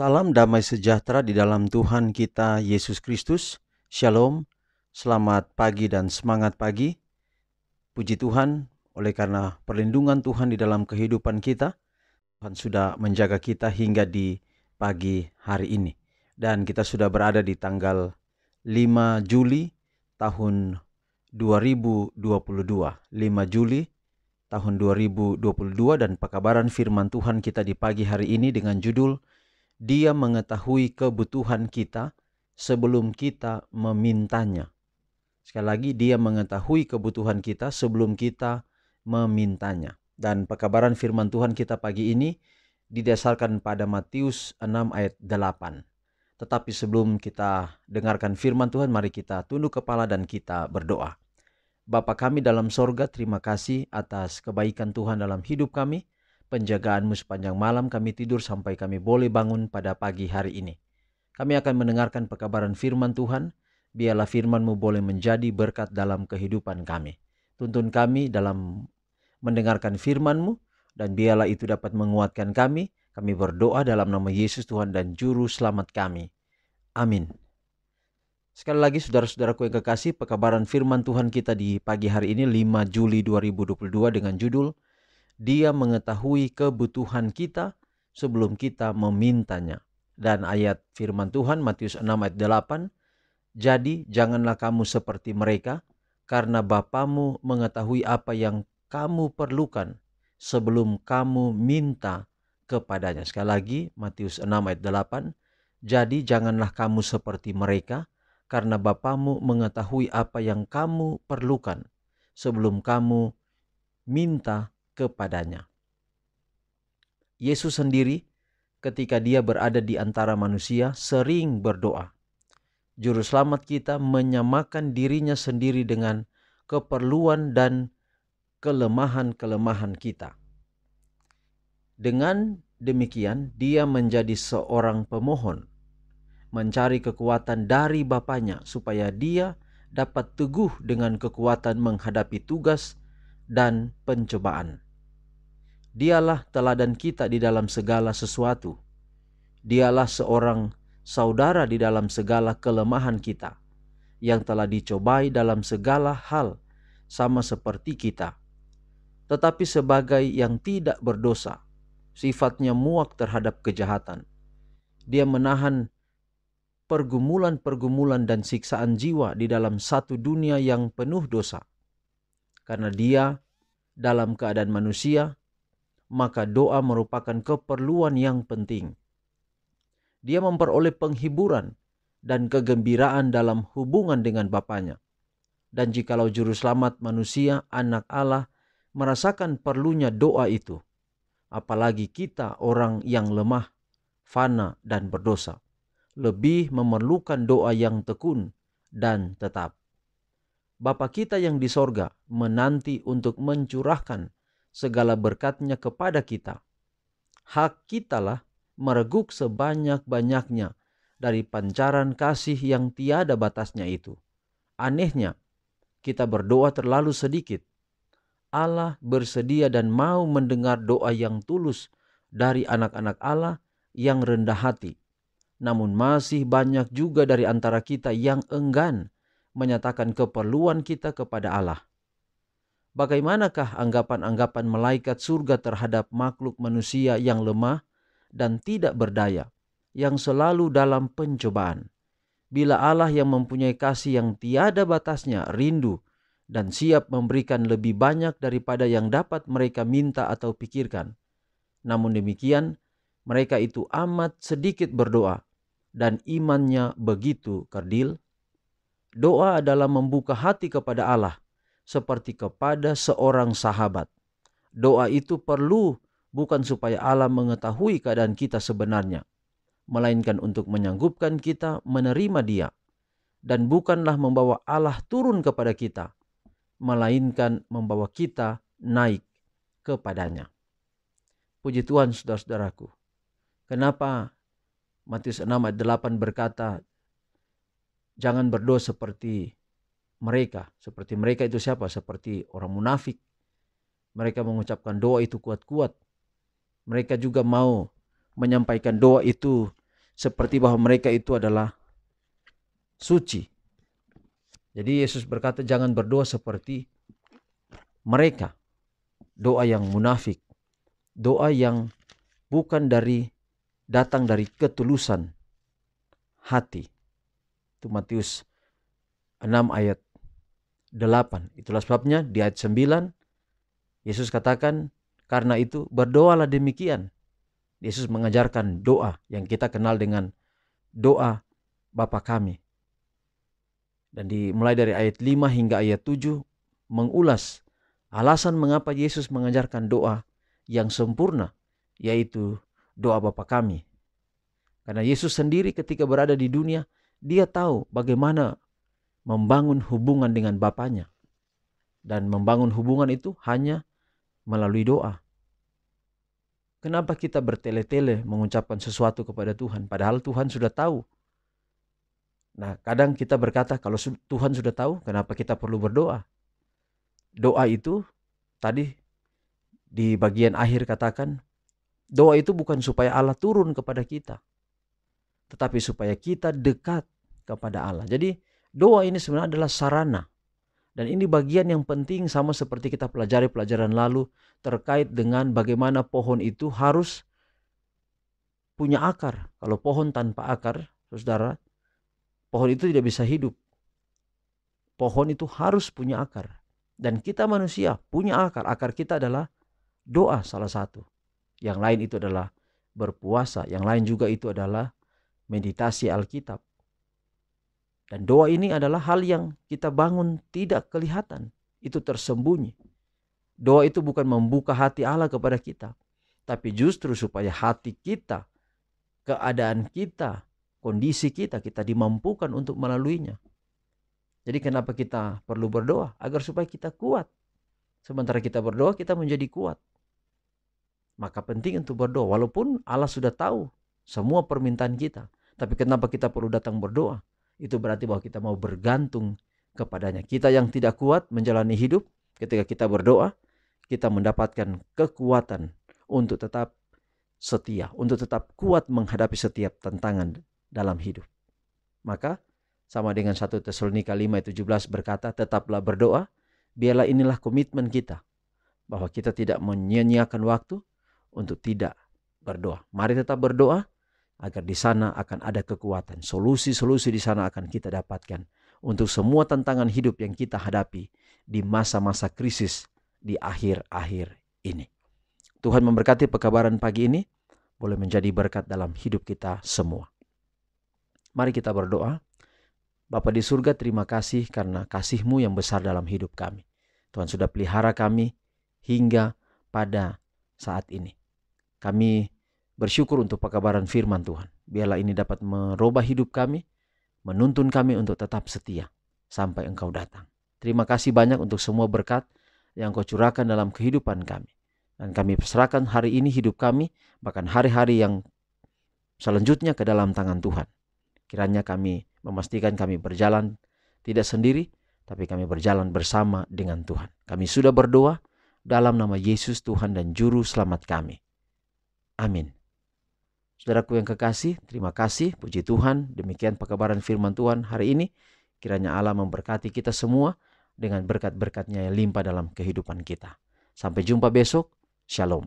Salam damai sejahtera di dalam Tuhan kita Yesus Kristus. Shalom, selamat pagi dan semangat pagi. Puji Tuhan, oleh karena perlindungan Tuhan di dalam kehidupan kita, Tuhan sudah menjaga kita hingga di pagi hari ini. Dan kita sudah berada di tanggal 5 Juli tahun 2022. 5 Juli tahun 2022, dan pekabaran firman Tuhan kita di pagi hari ini dengan judul Dia mengetahui kebutuhan kita sebelum kita memintanya. Sekali lagi, Dia mengetahui kebutuhan kita sebelum kita memintanya. Dan pekabaran firman Tuhan kita pagi ini didasarkan pada Matius 6 ayat 8. Tetapi sebelum kita dengarkan firman Tuhan, mari kita tunduk kepala dan kita berdoa. Bapa kami dalam sorga, terima kasih atas kebaikan Tuhan dalam hidup kami. Penjagaan-Mu sepanjang malam kami tidur sampai kami boleh bangun pada pagi hari ini. Kami akan mendengarkan pekabaran firman Tuhan. Biarlah firman-Mu boleh menjadi berkat dalam kehidupan kami. Tuntun kami dalam mendengarkan firman-Mu, dan biarlah itu dapat menguatkan kami. Kami berdoa dalam nama Yesus Tuhan dan Juru Selamat kami. Amin. Sekali lagi saudara-saudaraku yang kekasih, pekabaran firman Tuhan kita di pagi hari ini 5 Juli 2022 dengan judul Dia mengetahui kebutuhan kita sebelum kita memintanya. Dan ayat firman Tuhan Matius 6 ayat 8, jadi janganlah kamu seperti mereka, karena Bapamu mengetahui apa yang kamu perlukan sebelum kamu minta kepadanya. Sekali lagi Matius 6 ayat 8, jadi janganlah kamu seperti mereka, karena Bapamu mengetahui apa yang kamu perlukan sebelum kamu minta kepadanya. Yesus sendiri ketika dia berada di antara manusia sering berdoa. Juru selamat kita menyamakan dirinya sendiri dengan keperluan dan kelemahan-kelemahan kita. Dengan demikian dia menjadi seorang pemohon, mencari kekuatan dari Bapanya supaya dia dapat teguh dengan kekuatan menghadapi tugas dan pencobaan. Dialah teladan kita di dalam segala sesuatu. Dialah seorang saudara di dalam segala kelemahan kita, yang telah dicobai dalam segala hal sama seperti kita. Tetapi sebagai yang tidak berdosa, sifatnya muak terhadap kejahatan. Dia menahan pergumulan-pergumulan dan siksaan jiwa di dalam satu dunia yang penuh dosa. Karena dia dalam keadaan manusia, maka doa merupakan keperluan yang penting. Dia memperoleh penghiburan dan kegembiraan dalam hubungan dengan Bapanya. Dan jikalau juru selamat manusia, anak Allah, merasakan perlunya doa itu, apalagi kita orang yang lemah, fana dan berdosa, lebih memerlukan doa yang tekun dan tetap. Bapa kita yang di sorga menanti untuk mencurahkan segala berkat-Nya kepada kita. Hak kitalah mereguk sebanyak-banyaknya dari pancaran kasih yang tiada batasnya itu. Anehnya, kita berdoa terlalu sedikit. Allah bersedia dan mau mendengar doa yang tulus dari anak-anak Allah yang rendah hati. Namun masih banyak juga dari antara kita yang enggan menyatakan keperluan kita kepada Allah. Bagaimanakah anggapan-anggapan malaikat surga terhadap makhluk manusia yang lemah dan tidak berdaya, yang selalu dalam pencobaan? Bila Allah yang mempunyai kasih yang tiada batasnya rindu dan siap memberikan lebih banyak daripada yang dapat mereka minta atau pikirkan. Namun demikian, mereka itu amat sedikit berdoa dan imannya begitu kerdil. Doa adalah membuka hati kepada Allah seperti kepada seorang sahabat. Doa itu perlu bukan supaya Allah mengetahui keadaan kita sebenarnya, melainkan untuk menyanggupkan kita menerima Dia, dan bukanlah membawa Allah turun kepada kita, melainkan membawa kita naik kepadanya. Puji Tuhan saudara-saudaraku. Kenapa Matius 6 ayat 8 berkata, jangan berdoa seperti mereka. Seperti mereka itu siapa? Seperti orang munafik. Mereka mengucapkan doa itu kuat-kuat. Mereka juga mau menyampaikan doa itu seperti bahwa mereka itu adalah suci. Jadi Yesus berkata jangan berdoa seperti mereka. Doa yang munafik. Doa yang bukan datang dari ketulusan hati. Itu Matius 6 ayat 8. Itulah sebabnya di ayat 9 Yesus katakan, karena itu berdoalah demikian. Yesus mengajarkan doa yang kita kenal dengan doa Bapa kami. Dan mulai dari ayat 5 hingga ayat 7 mengulas alasan mengapa Yesus mengajarkan doa yang sempurna, yaitu doa Bapa kami. Karena Yesus sendiri ketika berada di dunia, dia tahu bagaimana membangun hubungan dengan Bapanya. Dan membangun hubungan itu hanya melalui doa. Kenapa kita bertele-tele mengucapkan sesuatu kepada Tuhan, padahal Tuhan sudah tahu? Nah, kadang kita berkata, kalau Tuhan sudah tahu, kenapa kita perlu berdoa? Doa itu, tadi di bagian akhir katakan, doa itu bukan supaya Allah turun kepada kita, tetapi supaya kita dekat kepada Allah. Jadi, doa ini sebenarnya adalah sarana. Dan ini bagian yang penting sama seperti kita pelajari pelajaran lalu terkait dengan bagaimana pohon itu harus punya akar. Kalau pohon tanpa akar, saudara, pohon itu tidak bisa hidup. Pohon itu harus punya akar. Dan kita manusia punya akar. Akar kita adalah doa salah satu. Yang lain itu adalah berpuasa. Yang lain juga itu adalah meditasi Alkitab. Dan doa ini adalah hal yang kita bangun tidak kelihatan. Itu tersembunyi. Doa itu bukan membuka hati Allah kepada kita. Tapi justru supaya hati kita, keadaan kita, kondisi kita dimampukan untuk melaluinya. Jadi kenapa kita perlu berdoa? Agar supaya kita kuat. Sementara kita berdoa, kita menjadi kuat. Maka penting untuk berdoa. Walaupun Allah sudah tahu semua permintaan kita. Tapi kenapa kita perlu datang berdoa? Itu berarti bahwa kita mau bergantung kepadanya. Kita yang tidak kuat menjalani hidup, ketika kita berdoa, kita mendapatkan kekuatan untuk tetap setia, untuk tetap kuat menghadapi setiap tantangan dalam hidup. Maka sama dengan 1 Tesalonika 5 ayat 17 berkata, tetaplah berdoa, biarlah inilah komitmen kita, bahwa kita tidak menyia-nyiakan waktu untuk tidak berdoa. Mari tetap berdoa, agar di sana akan ada kekuatan. Solusi-solusi di sana akan kita dapatkan untuk semua tantangan hidup yang kita hadapi di masa-masa krisis di akhir-akhir ini. Tuhan memberkati pekabaran pagi ini, boleh menjadi berkat dalam hidup kita semua. Mari kita berdoa. Bapa di surga, terima kasih karena kasih-Mu yang besar dalam hidup kami. Tuhan sudah pelihara kami hingga pada saat ini. Kami bersyukur untuk pekabaran firman Tuhan. Biarlah ini dapat merubah hidup kami, menuntun kami untuk tetap setia sampai Engkau datang. Terima kasih banyak untuk semua berkat yang Kau curahkan dalam kehidupan kami. Dan kami serahkan hari ini hidup kami, bahkan hari-hari yang selanjutnya ke dalam tangan Tuhan. Kiranya kami memastikan kami berjalan tidak sendiri, tapi kami berjalan bersama dengan Tuhan. Kami sudah berdoa dalam nama Yesus Tuhan dan Juru Selamat kami. Amin. Saudaraku yang kekasih, terima kasih, puji Tuhan. Demikian pekabaran firman Tuhan hari ini. Kiranya Allah memberkati kita semua dengan berkat-berkat-Nya yang limpah dalam kehidupan kita. Sampai jumpa besok. Shalom.